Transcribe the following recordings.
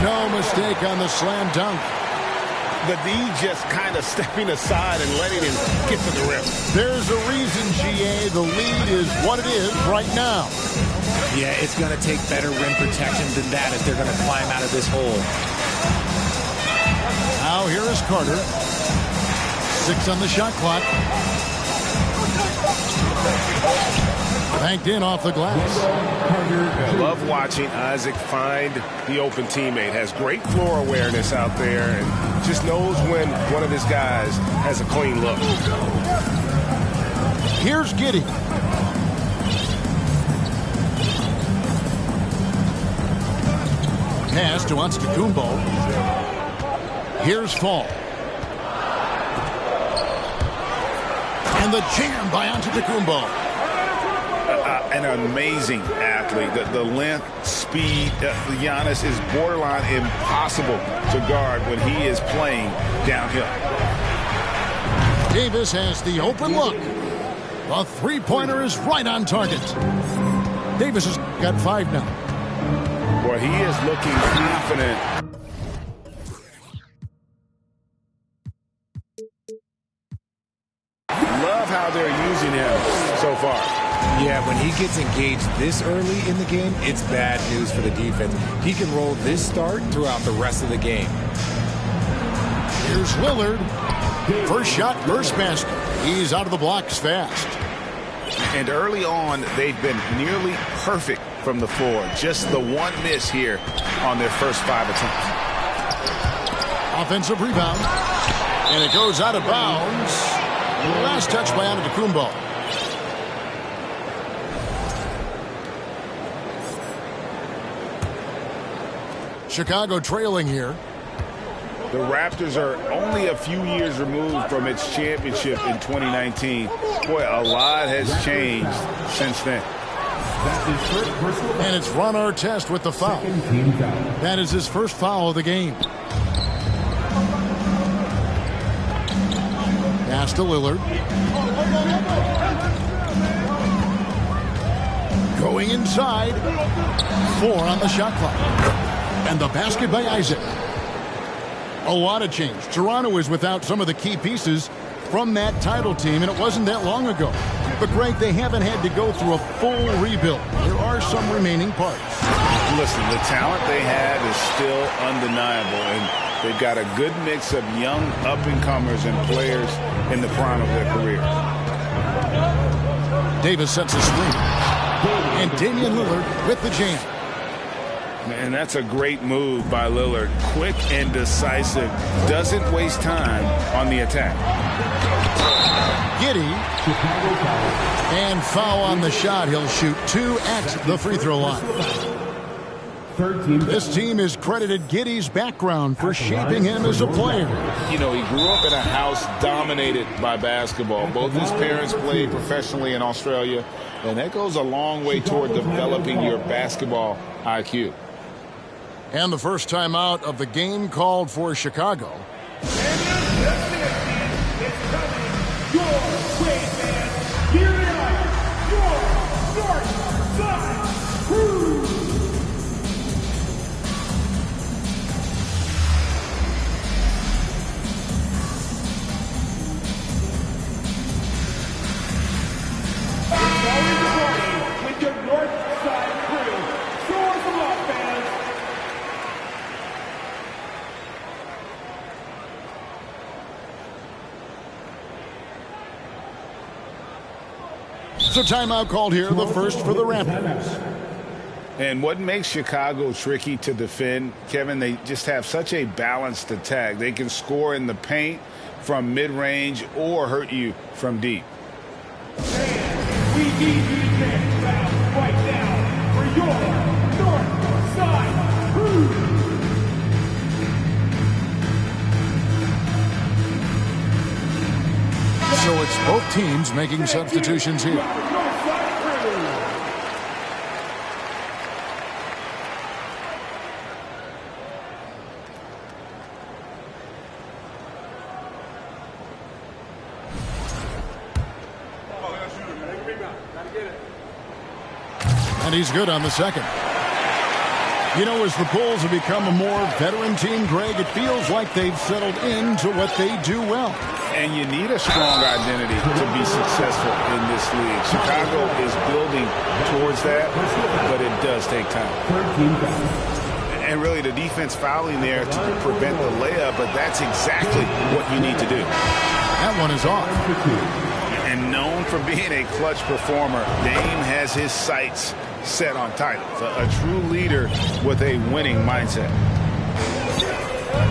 No mistake on the slam dunk. The D just kind of stepping aside and letting him get to the rim. There's a reason, GA, the lead is what it is right now. Yeah, it's going to take better rim protection than that if they're going to climb out of this hole. Now here is Carter. 6 on the shot clock. Banked in off the glass. I love watching Isaac find the open teammate. Has great floor awareness out there and just knows when one of his guys has a clean look. Here's Giddey. Pass to Antetokounmpo. Here's Fall. And the jam by Antetokounmpo. An amazing athlete. The length, speed, Giannis is borderline impossible to guard when he is playing downhill. Davis has the open look. The three-pointer is right on target. Davis has got 5 now. Boy, he is looking confident. Love how they're using him so far. Yeah, when he gets engaged this early in the game, it's bad news for the defense. He can roll this start throughout the rest of the game. Here's Lillard. First shot, first basket. He's out of the blocks fast. And early on, they've been nearly perfect from the floor. Just the one miss here on their first 5 attempts. Offensive rebound. And it goes out of bounds. Last touch by Antetokounmpo. Chicago trailing here. The Raptors are only a few years removed from its championship in 2019. Boy, a lot has changed since then. And it's Ron Artest with the foul. That is his first foul of the game. Pass to Lillard. Going inside. 4 on the shot clock. And the basket by Isaac. A lot of change. Toronto is without some of the key pieces from that title team, and it wasn't that long ago. But, Greg, they haven't had to go through a full rebuild. There are some remaining parts. Listen, the talent they have is still undeniable, and they've got a good mix of young up-and-comers and players in the prime of their career. Davis sets a screen. And Damian Lillard with the jam. And that's a great move by Lillard. Quick and decisive. Doesn't waste time on the attack. Giddey. And foul on the shot. He'll shoot 2 at the free throw line. This team has credited Giddey's background for shaping him as a player. You know, he grew up in a house dominated by basketball. Both his parents played professionally in Australia, and that goes a long way toward developing your basketball IQ. And the first time out of the game called for Chicago. So timeout called here, the first for the Raptors. And what makes Chicago tricky to defend, Kevin, they just have such a balanced attack. They can score in the paint from mid-range or hurt you from deep. We need you to dance right now for your North Side Crew. So it's both teams making substitutions here. And he's good on the second. You know, as the Bulls have become a more veteran team, Greg, it feels like they've settled into what they do well. And you need a strong identity to be successful in this league. Chicago is building towards that, but it does take time. And really, the defense fouling there to prevent the layup, but that's exactly what you need to do. That one is off. And known for being a clutch performer, Dame has his sights set on titles. A true leader with a winning mindset.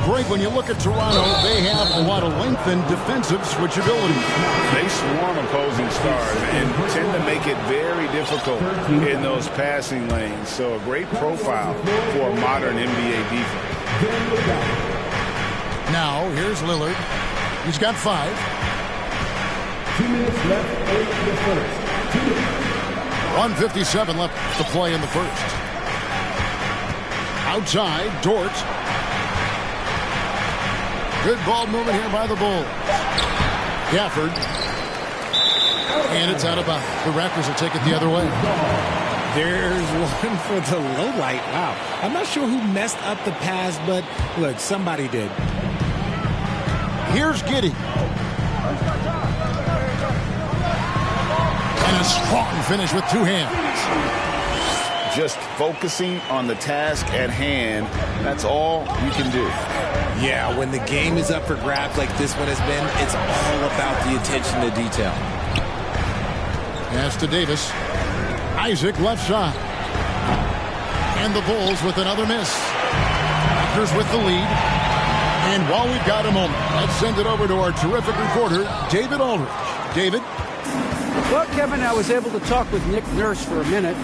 Greg, when you look at Toronto, they have a lot of length and defensive switchability. They swarm opposing stars and tend to make it very difficult in those passing lanes. So a great profile for a modern NBA defense. Now, here's Lillard. He's got 5. 2 minutes left in the first. 1:57 left to play in the first. Outside, Dort. Good ball movement here by the Bulls. Gafford. And it's out of bounds. The Raptors will take it the other way. There's one for the low light. Wow. I'm not sure who messed up the pass, but look, somebody did. Here's Giddey. And a strong finish with 2 hands. Just focusing on the task at hand, that's all you can do. Yeah, when the game is up for grabs like this one has been, it's all about the attention to detail. Pass to Davis. Isaac left side. And the Bulls with another miss. Raptors with the lead. And while we've got a moment, let's send it over to our terrific reporter, David Aldridge. David? Well, Kevin, I was able to talk with Nick Nurse for a minute.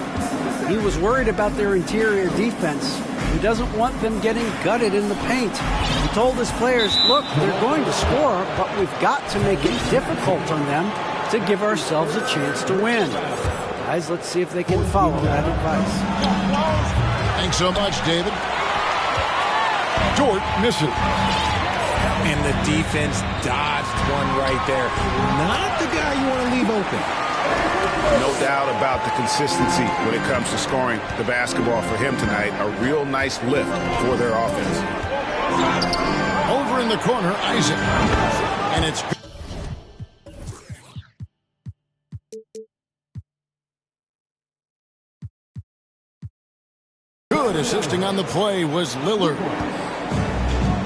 He was worried about their interior defense. He doesn't want them getting gutted in the paint. He told his players, look, they're going to score, but we've got to make it difficult on them to give ourselves a chance to win. Guys, let's see if they can follow that advice. Thanks so much, David. Dort misses. And the defense dodged one right there. Not the guy you want to leave open. No doubt about the consistency when it comes to scoring the basketball for him tonight. A real nice lift for their offense. Over in the corner, Isaac. And it's good. Assisting on the play was Lillard.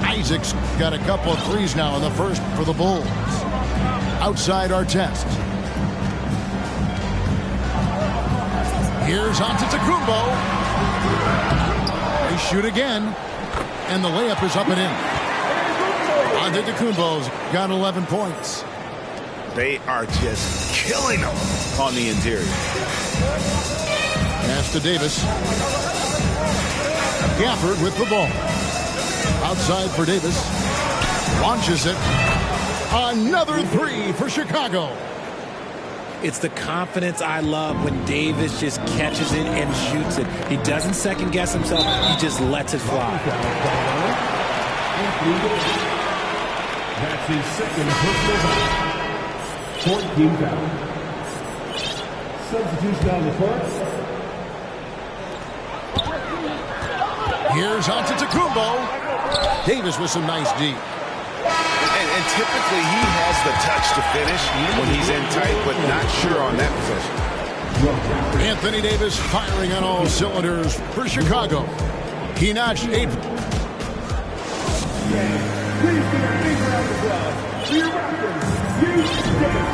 Isaac's got a couple of threes now in the first for the Bulls. Outside Artest. Here's Antetokounmpo. They shoot again. And the layup is up and in. Antetokounmpo's got 11 points. They are just killing them on the interior. Pass to Davis. Gafford with the ball. Outside for Davis. Launches it. Another 3 for Chicago. It's the confidence I love when Davis just catches it and shoots it. He doesn't second guess himself. He just lets it fly. That's his second personal foul. 14 foul. Substitution on the court. Here's Antetokounmpo. Davis with some nice D. And typically he has the touch to finish when he's in tight, but not sure on that possession. Anthony Davis firing on all cylinders for Chicago. He notched 8.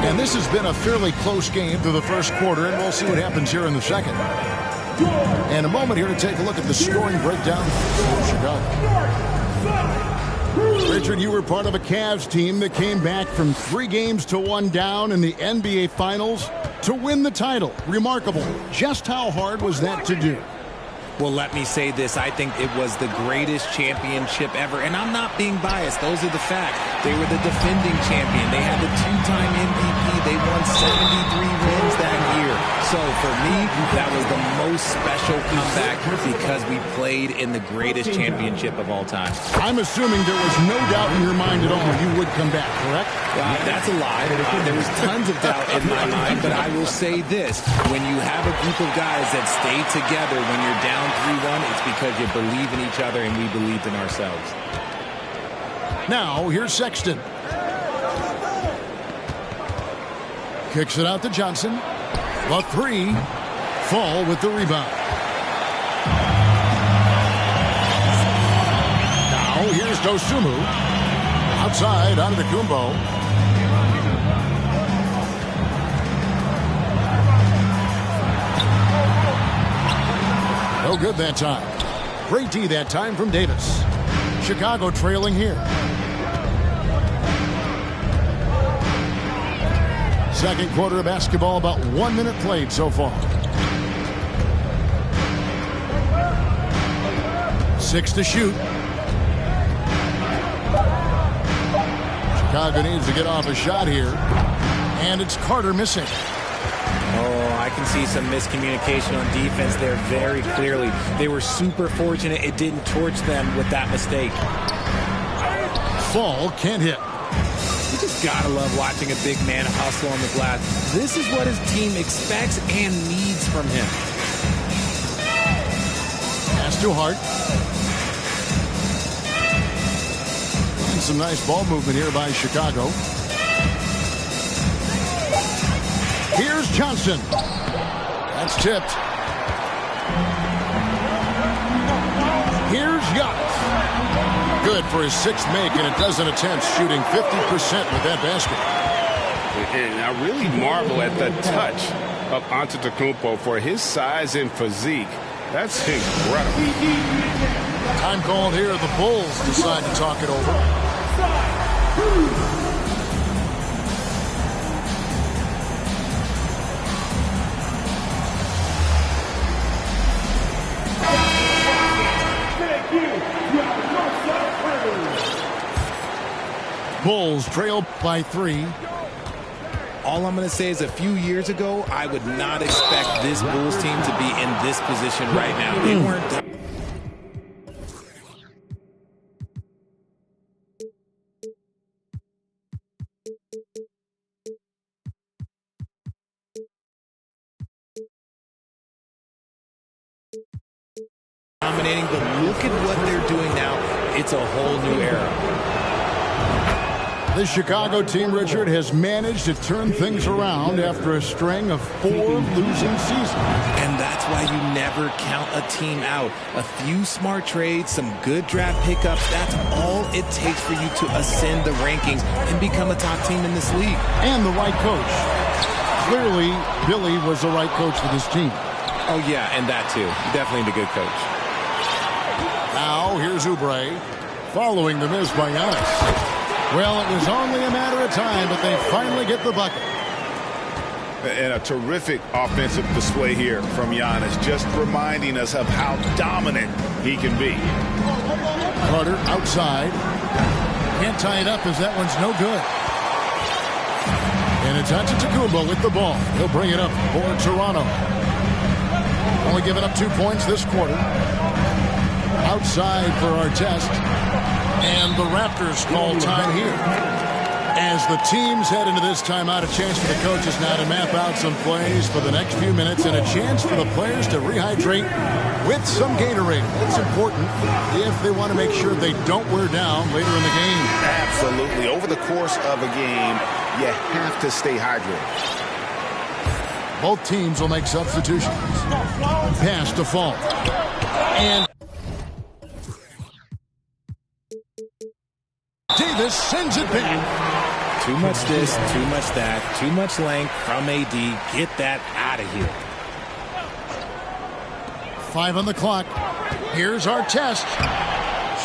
And this has been a fairly close game through the first quarter, and we'll see what happens here in the second. And a moment here to take a look at the scoring breakdown for Chicago. Richard, you were part of a Cavs team that came back from 3 games to 1 down in the NBA Finals to win the title. Remarkable. Just how hard was that to do? Well, let me say this. I think it was the greatest championship ever. And I'm not being biased. Those are the facts. They were the defending champion. They had the 2-time MVP. They won 73 wins that year. So for me, that was the most special comeback because we played in the greatest championship of all time. I'm assuming there was no doubt in your mind at all you would come back, correct? That's a lie. There was tons of doubt in my mind, but I will say this. When you have a group of guys that stay together when you're down 3-1, it's because you believe in each other and we believed in ourselves. Now, here's Sexton. Kicks it out to Johnson. The three. Fall with the rebound. Now, here's Dosunmu. Outside, Antetokounmpo. No good that time. Great D that time from Davis. Chicago trailing here. Second quarter of basketball, about 1 minute played so far. 6 to shoot. Chicago needs to get off a shot here. And it's Carter missing. Oh, I can see some miscommunication on defense there very clearly. They were super fortunate it didn't torch them with that mistake. Fall can't hit. You just gotta love watching a big man hustle on the glass. This is what his team expects and needs from him. Pass to Hart. And some nice ball movement here by Chicago. Here's Johnson. That's tipped. Here's Giannis. Good for his sixth make in a dozen attempts, shooting 50% with that basket. And I really marvel at the touch of Antetokounmpo for his size and physique. That's incredible. Time called here. The Bulls decide to talk it over. Bulls trail by 3. All I'm going to say is a few years ago, I would not expect this Bulls team to be in this position right now. They weren't. Dominating, but look at what they're doing now. It's a whole new era. The Chicago team, Richard, has managed to turn things around after a string of 4 losing seasons. And that's why you never count a team out. A few smart trades, some good draft pickups, that's all it takes for you to ascend the rankings and become a top team in this league. And the right coach. Clearly, Billy was the right coach for this team. Oh, yeah, and that too. Definitely the good coach. Now, here's Oubre, following the miss by Giannis. Well, it was only a matter of time, but they finally get the bucket. And a terrific offensive display here from Giannis, just reminding us of how dominant he can be. Carter outside. Can't tie it up as that one's no good. And it's Antetokounmpo with the ball. He'll bring it up for Toronto. Only giving up 2 points this quarter. Outside for Artest. And the Raptors call time here. As the teams head into this timeout, a chance for the coaches now to map out some plays for the next few minutes and a chance for the players to rehydrate with some Gatorade. It's important if they want to make sure they don't wear down later in the game. Absolutely. Over the course of a game, you have to stay hydrated. Both teams will make substitutions. Pass to Fall. And Davis sends it back. Too much this, too much that, too much length from AD. Get that out of here. 5 on the clock. Here's Artest.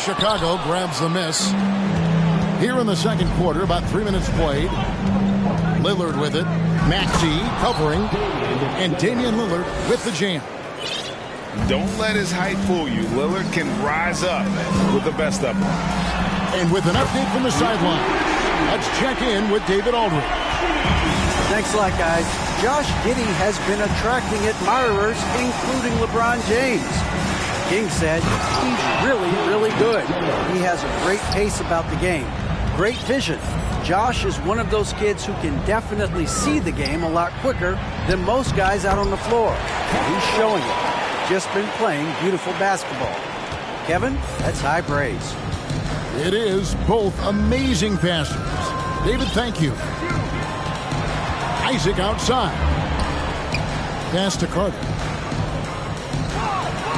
Chicago grabs the miss. Here in the second quarter, about 3 minutes played. Lillard with it. Maxey covering. And Damian Lillard with the jam. Don't let his height fool you. Lillard can rise up with the best of them. And with an update from the sideline, let's check in with David Aldridge. Thanks a lot, guys. Josh Giddey has been attracting admirers, including LeBron James. King said he's really, really good. He has a great pace about the game, great vision. Josh is one of those kids who can definitely see the game a lot quicker than most guys out on the floor. He's showing it. Just been playing beautiful basketball. Kevin, that's high praise. It is both amazing passes. David, thank you. Isaac outside. Pass to Carter.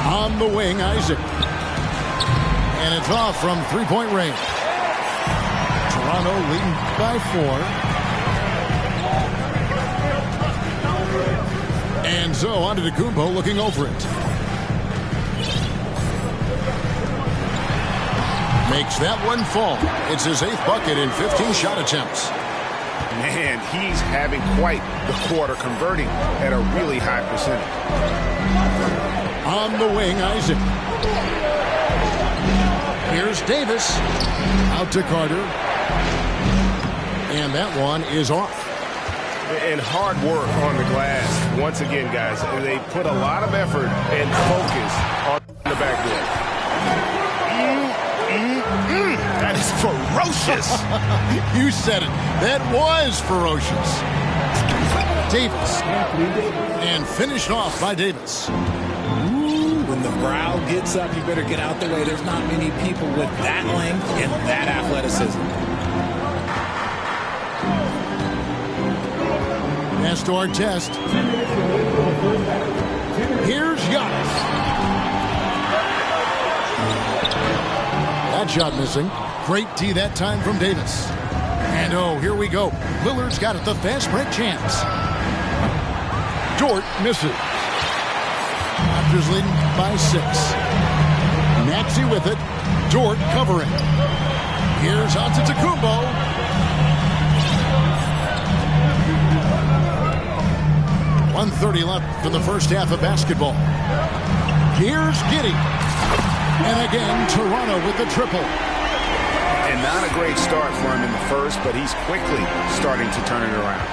On the wing, Isaac. And it's off from three-point range. Toronto leading by 4. And so on to Antetokounmpo looking over it. Makes that one fall. It's his 8th bucket in 15 shot attempts. Man, he's having quite the quarter, converting at a really high percentage. On the wing, Isaac. Here's Davis. Out to Carter. And that one is off. And hard work on the glass. Once again, guys, they put a lot of effort and focus on the backboard. That is ferocious. You said it. That was ferocious. Davis. And finished off by Davis. When the brow gets up, you better get out the way. There's not many people with that length and that athleticism. Pass to Artest. Here's Giannis. That shot missing. Great D that time from Davis. And oh, here we go. Lillard's got it, the fast break chance. Dort misses. Raptors leading by 6. Maxey with it. Dort covering. Here's Antetokounmpo. .130 left in the first half of basketball. Here's Giddey. And again, Toronto with the triple. And not a great start for him in the first, but he's quickly starting to turn it around.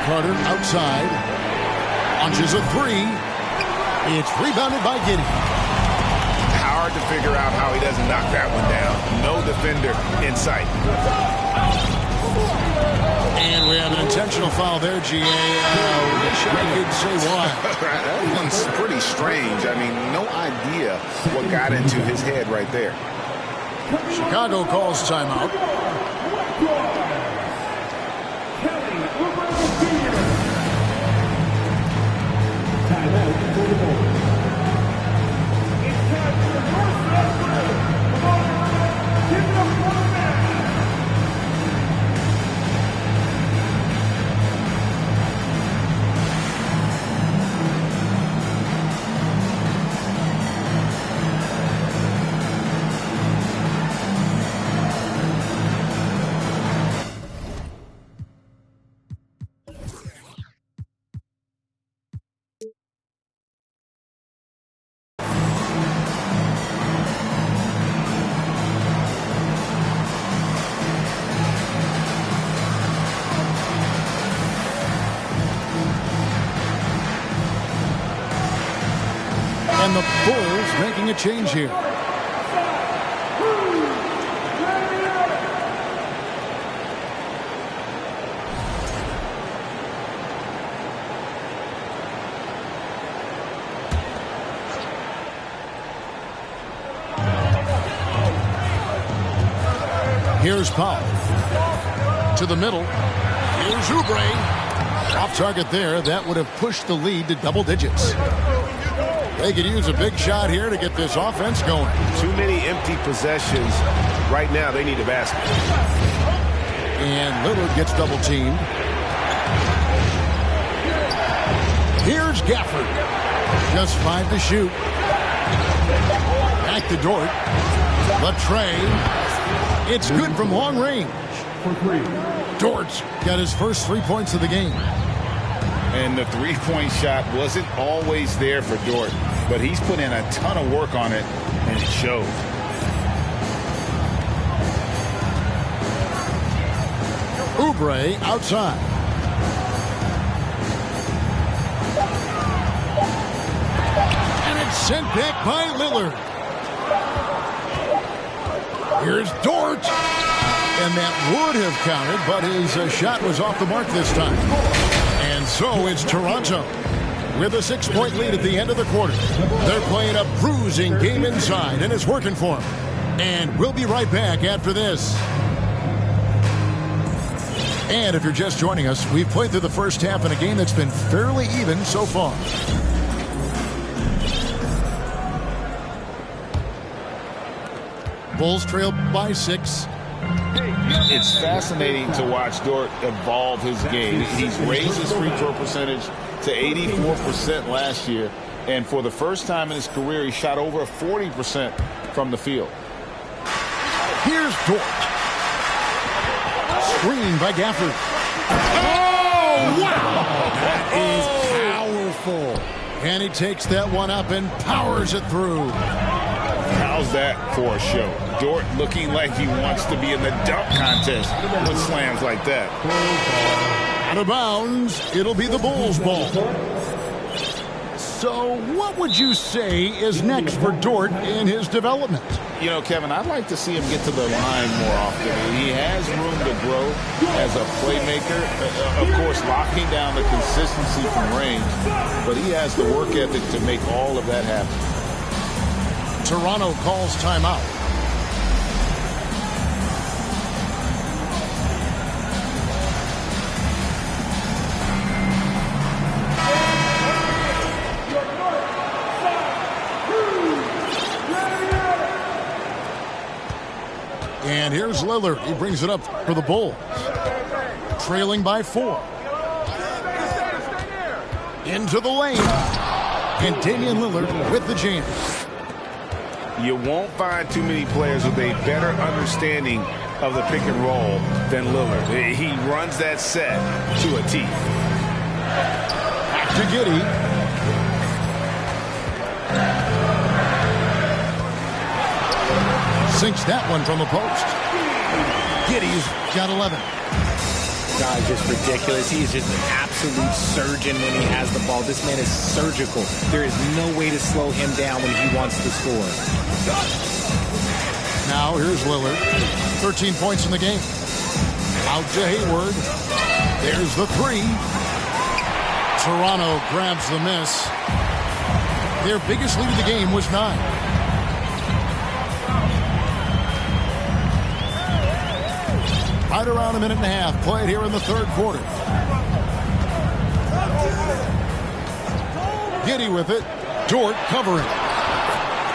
Carter outside. Launches a 3. It's rebounded by Giddey. Hard to figure out how he doesn't knock that one down. No defender in sight. And we have an intentional foul there, GA. Wish I could say why. That one's pretty strange. I mean, no idea what got into his head right there. Chicago calls timeout. And the Bulls making a change here. Here's Powell. To the middle. Here's Oubre. Off target there. That would have pushed the lead to double digits. They could use a big shot here to get this offense going. Too many empty possessions. Right now, they need a basket. And Lillard gets double teamed. Here's Gafford. Just 5 to shoot. Back to Dort. Latrey. It's good from long range. Dort's got his first 3 points of the game. And the three-point shot wasn't always there for Dort, but he's put in a ton of work on it, and it shows. Oubre outside. And it's sent back by Lillard. Here's Dort. And that would have counted, but his shot was off the mark this time. And so it's Toronto with a 6-point lead at the end of the quarter. They're playing a bruising game inside, and it's working for them. And we'll be right back after this. And if you're just joining us, we've played through the first half in a game that's been fairly even so far. Bulls trail by 6. It's fascinating to watch Dort evolve his game. He's raised his free throw percentage to 84% last year. And for the first time in his career, he shot over 40% from the field. Here's Dort. Screen by Gafford. Oh, wow! That is powerful. And he takes that one up and powers it through. How's that for a show? Dort looking like he wants to be in the dunk contest with slams like that. Out of bounds, it'll be the Bulls' ball. So what would you say is next for Dort in his development? You know, Kevin, I'd like to see him get to the line more often. He has room to grow as a playmaker. Of course, locking down the consistency from range, but he has the work ethic to make all of that happen. Toronto calls timeout. And here's Lillard. He brings it up for the Bulls. Trailing by 4. Into the lane. And Damian Lillard with the jam. You won't find too many players with a better understanding of the pick and roll than Lillard. He runs that set to a T. Back to Giddey. Sinks that one from the post. Giddey's got 11. Guy's just ridiculous. He is just an absolute surgeon when he has the ball. This man is surgical. There is no way to slow him down when he wants to score. Now here's Lillard. 13 points in the game. Out to Hayward. There's the 3. Toronto grabs the miss. Their biggest lead of the game was 9. Right around a minute and a half played here in the third quarter. Giddey with it. Dort covering.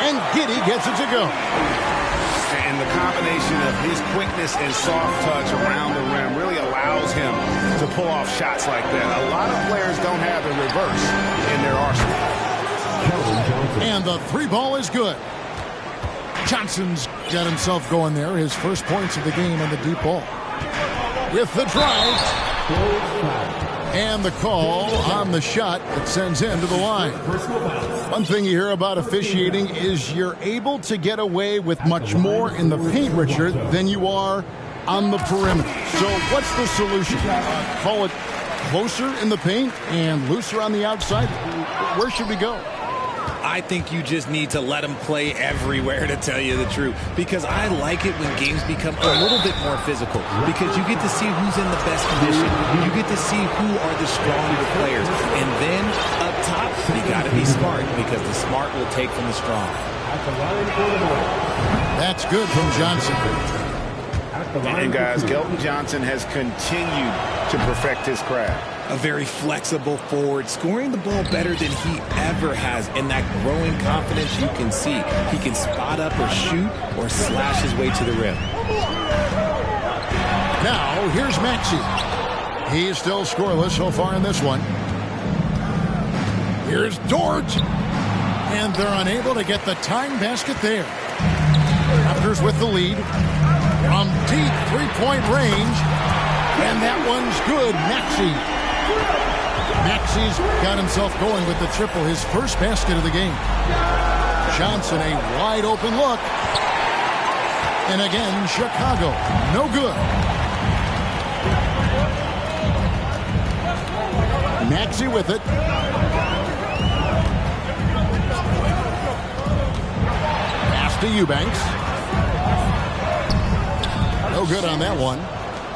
And Giddey gets it to go. And the combination of his quickness and soft touch around the rim really allows him to pull off shots like that. A lot of players don't have the reverse in their arsenal. And the 3 ball is good. Johnson's got himself going there. His first points of the game on the deep ball. With the drive. And the call on the shot that sends him to the line. One thing you hear about officiating is you're able to get away with much more in the paint, Richard, than you are on the perimeter. So what's the solution? Call it closer in the paint and looser on the outside? Where should we go? I think you just need to let him play everywhere, to tell you the truth. Because I like it when games become a little bit more physical. Because you get to see who's in the best condition. You get to see who are the stronger players. And then up top, you got to be smart. Because the smart will take from the strong. That's good from Johnson. And guys, Kelton Johnson has continued to perfect his craft. A very flexible forward, scoring the ball better than he ever has. And that growing confidence you can see. He can spot up or shoot or slash his way to the rim. Now, here's Maxey. He's still scoreless so far in this one. Here's Dort. And they're unable to get the tying basket there. Raptors with the lead. From deep three-point range. And that one's good. Maxey. Maxey's got himself going with the triple, his first basket of the game. Johnson, a wide open look. And again, Chicago, no good. Maxey with it. Pass to Eubanks. No good on that one.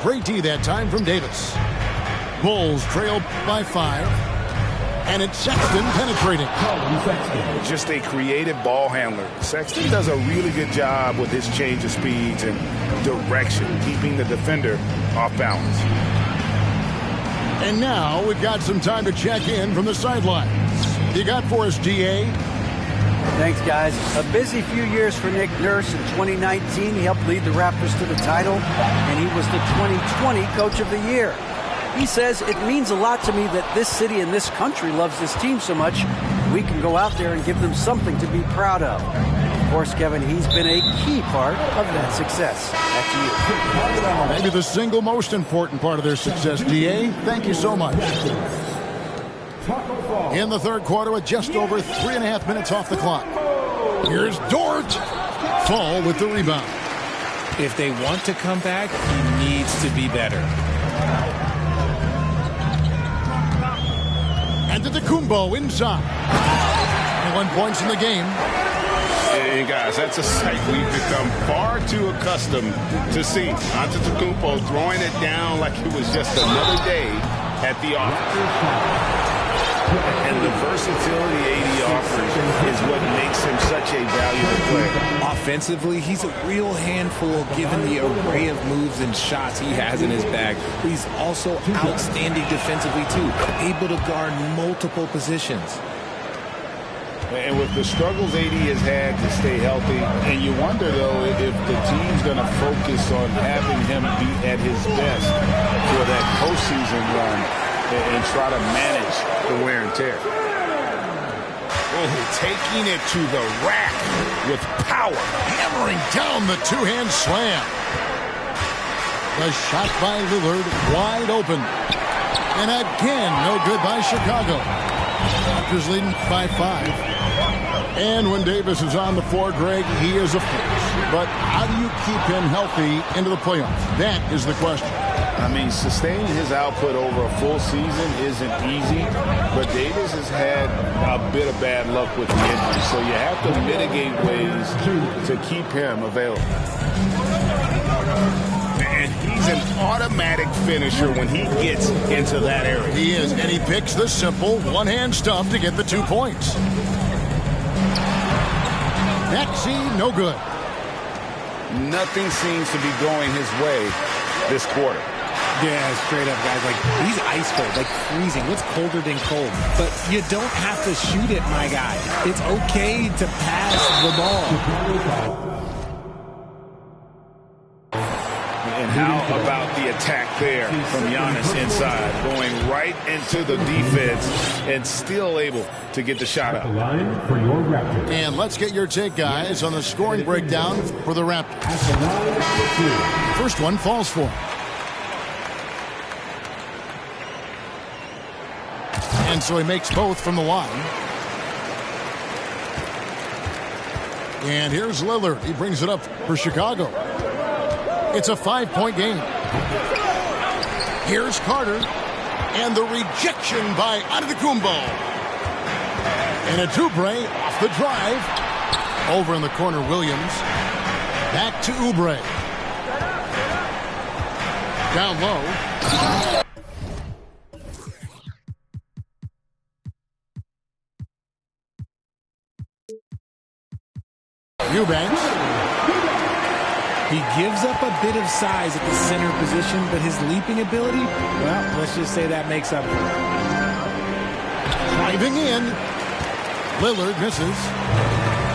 Great D that time from Davis. Bulls trail by 5. And it's Sexton penetrating. Just a creative ball handler. Sexton does a really good job with his change of speeds and direction, keeping the defender off balance. And now we've got some time to check in from the sidelines. You got for us, DA? Thanks, guys. A busy few years for Nick Nurse. In 2019, he helped lead the Raptors to the title, and he was the 2020 Coach of the Year. He says, it means a lot to me that this city and this country loves this team so much, we can go out there and give them something to be proud of. Of course, Kevin, he's been a key part of that success. Back to you. Maybe the single most important part of their success, DA. Thank you so much. In the third quarter with just over 3.5 minutes off the clock. Here's Dort. Fall with the rebound. If they want to come back, he needs to be better. And Antetokounmpo inside. 21 points in the game. Hey, guys, that's a sight we've become far too accustomed to seeing. Antetokounmpo throwing it down like it was just another day at the office. And the versatility AD offers is what makes him such a valuable player. Offensively, he's a real handful given the array of moves and shots he has in his bag. But he's also outstanding defensively, too, able to guard multiple positions. And with the struggles AD has had to stay healthy, and you wonder, though, if the team's going to focus on having him be at his best for that postseason run and try to manage the wear and tear. Oh, taking it to the rack with power, hammering down the two-hand slam. The shot by Lillard wide open. And again, no good by Chicago. Raptors leading by 5. And when Davis is on the floor, Greg, he is a force. But how do you keep him healthy into the playoffs? That is the question. I mean, sustaining his output over a full season isn't easy, but Davis has had a bit of bad luck with the injury, so you have to mitigate ways to keep him available. And he's an automatic finisher when he gets into that area. He is, and he picks the simple one-hand stuff to get the 2 points. Maxey, no good. Nothing seems to be going his way this quarter. Yeah, straight up, guys. Like, he's ice cold, like freezing. What's colder than cold? But you don't have to shoot it, my guy. It's okay to pass the ball. And how about the attack there from Giannis inside, going right into the defense and still able to get the shot up. And let's get your take, guys, on the scoring breakdown for the Raptors. First one falls for him. And so he makes both from the line. And here's Lillard. He brings it up for Chicago. It's a 5-point game. Here's Carter. And the rejection by Antetokounmpo. And Oubre off the drive. Over in the corner, Williams. Back to Oubre. Down low. Eubanks. He gives up a bit of size at the center position, but his leaping ability, well, let's just say that makes up for it. Driving in. Lillard misses.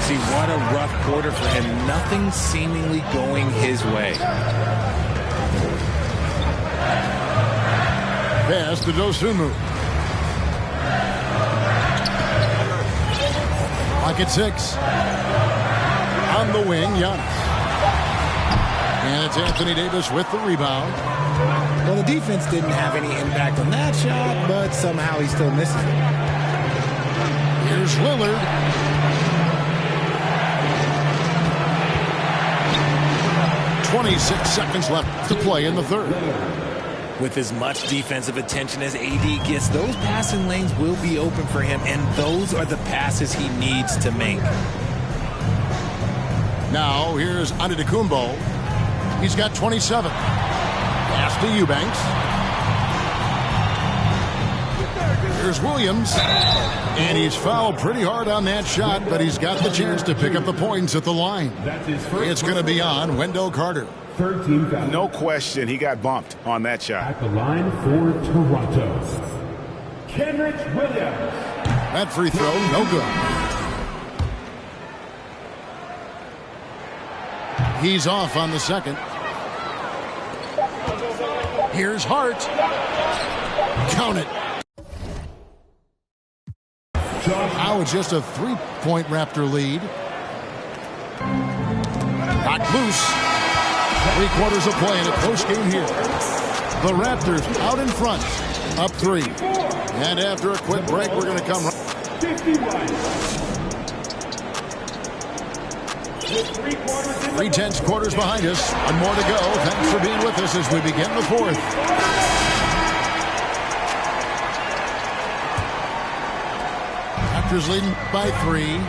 See, what a rough quarter for him. Nothing seemingly going his way. Pass to Dosunmu. Pocket 6. On the wing, Giannis. And it's Anthony Davis with the rebound. Well, the defense didn't have any impact on that shot, but somehow he still misses it. Here's Lillard. .26 seconds left to play in the third. with as much defensive attention as AD gets, those passing lanes will be open for him, and those are the passes he needs to make. Now, here's Antetokounmpo. He's got 27. Pass to Eubanks. Here's Williams. And he's fouled pretty hard on that shot, but he's got the chance to pick up the points at the line. It's going to be on Wendell Carter. Third team foul. No question, he got bumped on that shot. At the line for Toronto, Kenrich Williams. That free throw, no good. He's off on the second. Here's Hart. Count it. Now it's just a 3-point Raptor lead. Knocked loose. 3/4 of play in a close game here. The Raptors out in front, up 3. And after a quick break, we're going to come. 3 quarters behind us. One more to go. Thanks for being with us as we begin the fourth. Raptors leading by 3.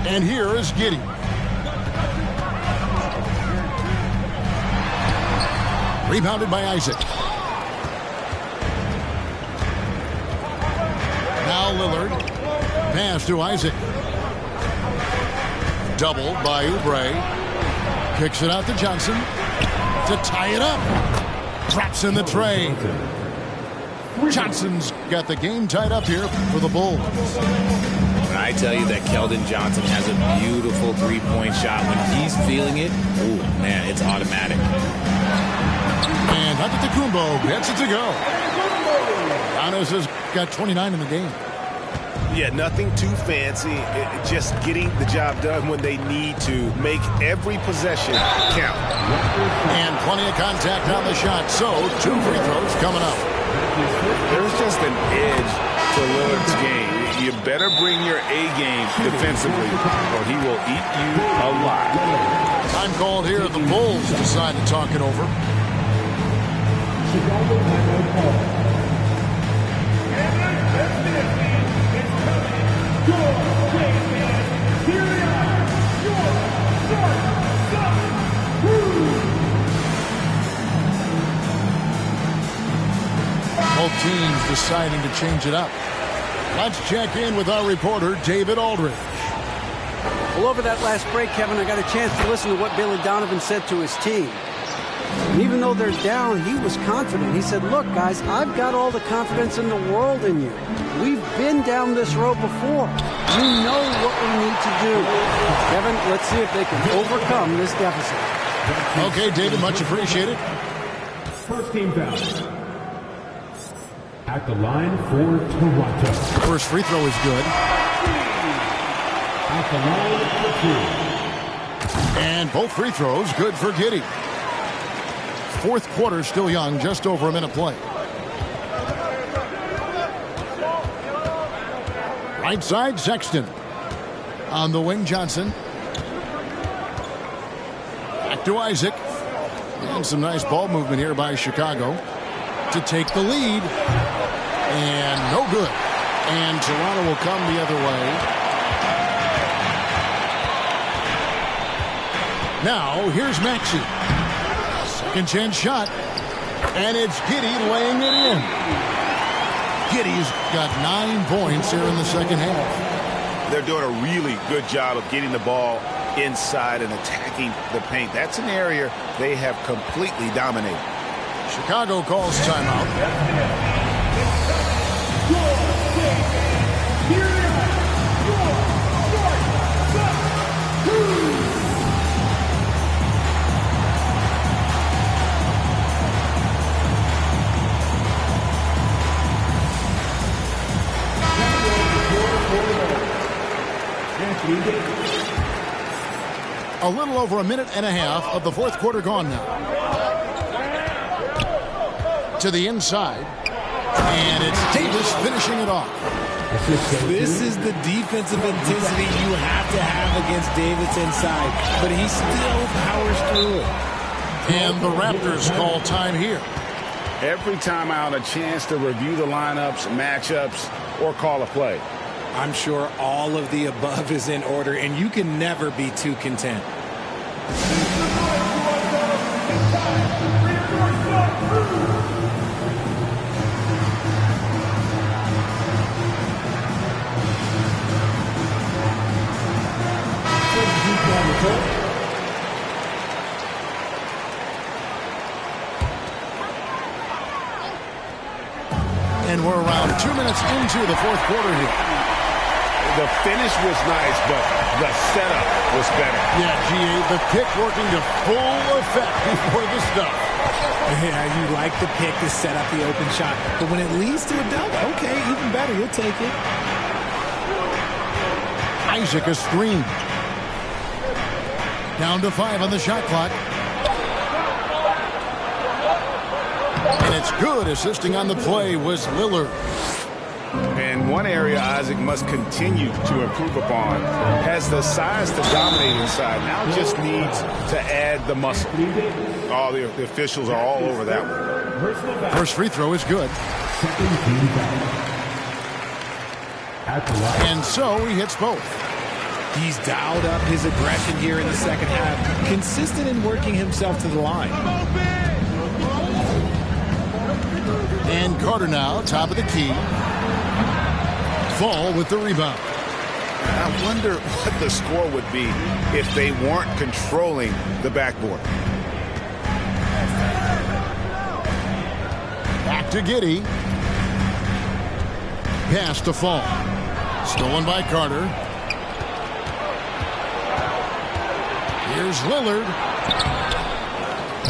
And here is Giddey. Rebounded by Isaac. Now Lillard. Pass to Isaac. Doubled by Oubre. Kicks it out to Johnson to tie it up. Drops in the tray. Johnson's got the game tied up here for the Bulls. When I tell you that Keldon Johnson has a beautiful three-point shot, when he's feeling it, ooh, man, it's automatic. And Antetokounmpo gets it to go. Giannis has got 29 in the game. Yeah, nothing too fancy. Just getting the job done when they need to. Make every possession count. And plenty of contact on the shot. So, 2 free throws coming up. There's just an edge to Lillard's game. You better bring your A game defensively, or he will eat you alive. Time called here. The Bulls decide to talk it over. Both teams deciding to change it up. Let's check in with our reporter, David Aldridge. Well, over that last break, Kevin, I got a chance to listen to what Billy Donovan said to his team. And even though they're down, he was confident. He said, look, guys, I've got all the confidence in the world in you. We've been down this road before. We know what we need to do. Kevin, let's see if they can overcome this deficit. Okay, David, much appreciated. First team foul. At the line for Toronto. First free throw is good. At the line for 2. And both free throws good for Giddey. Fourth quarter still young, just over a minute play. Right side, Sexton. On the wing, Johnson. Back to Isaac. And some nice ball movement here by Chicago to take the lead. And no good. And Toronto will come the other way. Now, here's Maxey. Second chance shot. And it's Giddey laying it in. Giddey's got 9 points here in the second half. They're doing a really good job of getting the ball inside and attacking the paint. That's an area they have completely dominated. Chicago calls timeout. A little over a minute and a half of the fourth quarter gone now. To the inside. And it's Davis finishing it off. This is the defensive intensity you have to have against Davis inside, but he still powers through it. And the Raptors call time here. Every time out, a chance to review the lineups, matchups, or call a play. I'm sure all of the above is in order, and you can never be too content. And we're around 2 minutes into the fourth quarter here. The finish was nice, but the setup was better. Yeah, GA, the pick working to full effect before the stuff. Yeah, you like the pick to set up the open shot, but when it leads to a dunk, okay, even better, you'll take it. Isaac a screen. Down to 5 on the shot clock. And it's good. Assisting on the play was Lillard. And one area Isaac must continue to improve upon. Has the size to dominate inside. Now just needs to add the muscle. All the officials are all over that one. First free throw is good. And so he hits both. He's dialed up his aggression here in the second half. Consistent in working himself to the line. And Carter now, top of the key. Fall with the rebound. I wonder what the score would be if they weren't controlling the backboard. Back to Giddey. Pass to Fall. Stolen by Carter. Here's Lillard.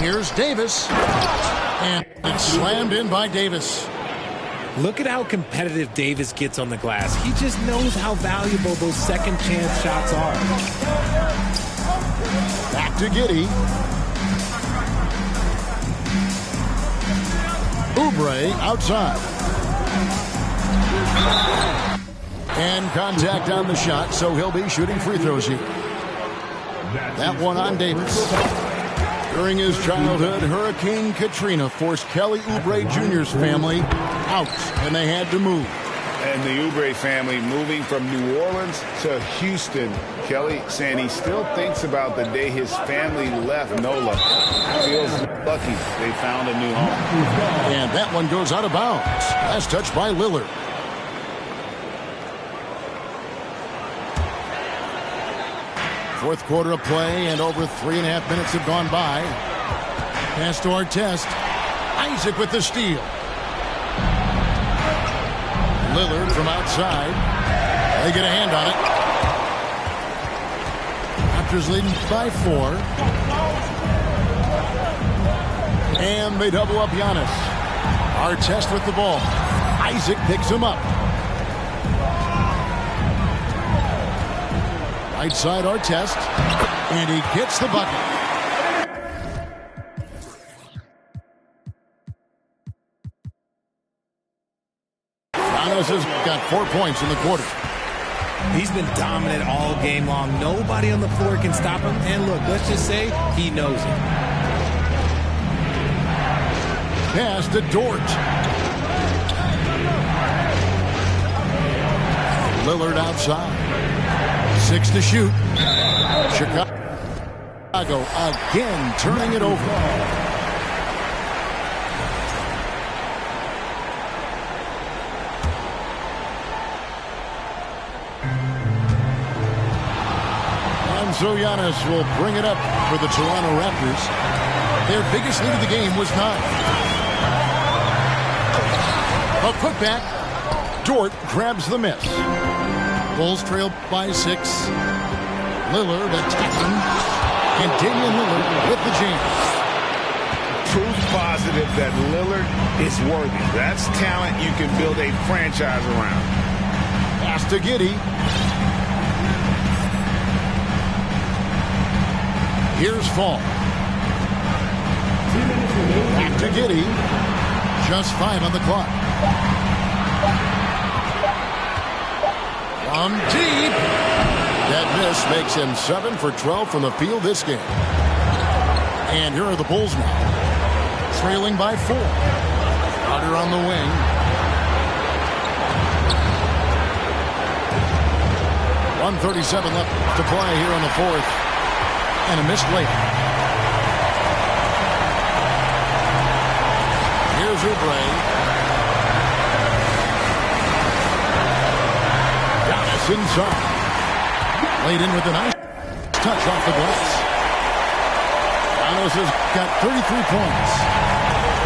Here's Davis. And it's slammed in by Davis. Look at how competitive Davis gets on the glass. He just knows how valuable those second chance shots are. Back to Giddey. Oubre outside. And contact on the shot, so he'll be shooting free throws here. That one on Davis. During his childhood, Hurricane Katrina forced Kelly Oubre Jr.'s family out, and they had to move. And the Oubre family moving from New Orleans to Houston. Kelly saying he still thinks about the day his family left NOLA. Feels lucky they found a new home. And that one goes out of bounds. Last touch by Lillard. Fourth quarter of play, and over 3.5 minutes have gone by. Pass to Artest. Isaac with the steal. Lillard from outside. They get a hand on it. Raptors leading by 4. And they double up Giannis. Artest with the ball. Isaac picks him up. Right side Artest. And he gets the bucket. Giannis has got 4 points in the quarter. He's been dominant all game long. Nobody on the floor can stop him. And look, let's just say he knows it. Pass to Dort. Lillard outside. 6 to shoot. Chicago again turning it over. And so Giannis will bring it up for the Toronto Raptors. Their biggest lead of the game was 9. A putback. Dort grabs the miss. Bulls trail by 6. Lillard attacking. And Damian Lillard with the jam. Proof positive that Lillard is worthy. That's talent you can build a franchise around. Pass to Giddey. Here's Fall. Back to Giddey. Just 5 on the clock. From deep. That miss makes him 7 for 12 from the field this game. And here are the Bulls now, trailing by 4. Carter on the wing. .137 left to play here in the fourth. And a missed layup. Here's Oubre. Giannis inside. Laid in with a nice touch off the glass. Giannis has got 33 points.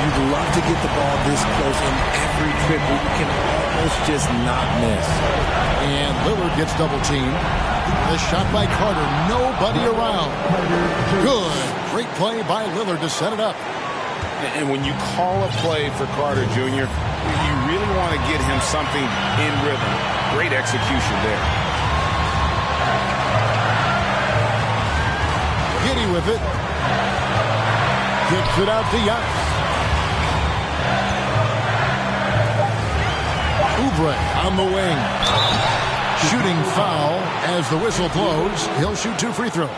You'd love to get the ball this close in every trip where you can almost just not miss. And Lillard gets double teamed. The shot by Carter. Nobody around. Good. Great play by Lillard to set it up. And when you call a play for Carter Jr., you really want to get him something in rhythm. Great execution there. Giddey with it. Kicks it out to Giannis. Oubre on the wing. Shooting foul as the whistle blows. He'll shoot 2 free throws.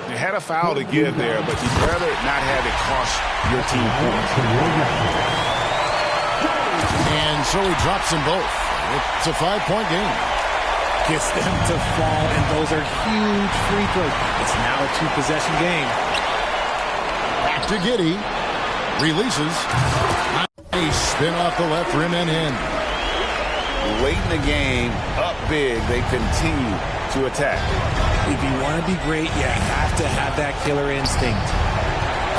You had a foul to give there, but you'd rather not have it cost your team points. And so he drops them both. It's a 5-point game. Gets them to fall, and those are huge free throws. It's now a 2-possession game. Back to Giddey. Releases. Nice spin off the left rim and in. Late in the game, up big, they continue to attack. If you want to be great, you have to have that killer instinct.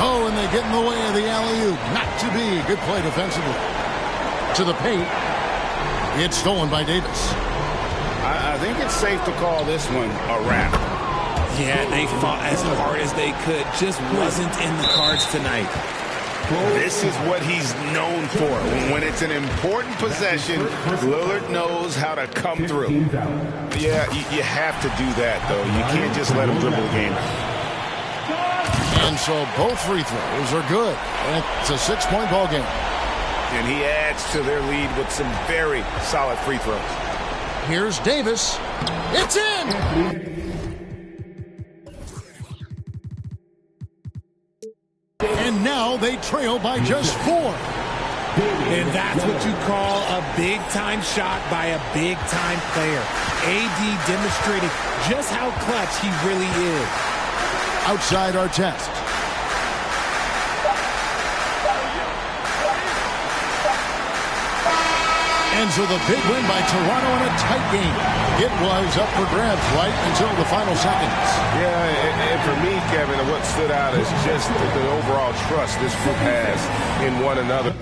Oh, and they get in the way of the alley-oop. Not to be. Good play defensively. To the paint. It's stolen by Davis. I think it's safe to call this one a wrap. Yeah, they fought as hard as they could. Just wasn't in the cards tonight. This is what he's known for. When it's an important possession, Lillard knows how to come through. Yeah, you have to do that, though. You can't just let him dribble the game. And so both free throws are good. It's a 6-point ball game. And he adds to their lead with some very solid free throws. Here's Davis. It's in! And now they trail by just 4. And that's what you call a big-time shot by a big-time player. AD demonstrated just how clutch he really is. Outside our test. And so the big win by Toronto in a tight game. It was up for grabs right until the final seconds. Yeah, and for me, Kevin, what stood out is just the overall trust this group has in one another.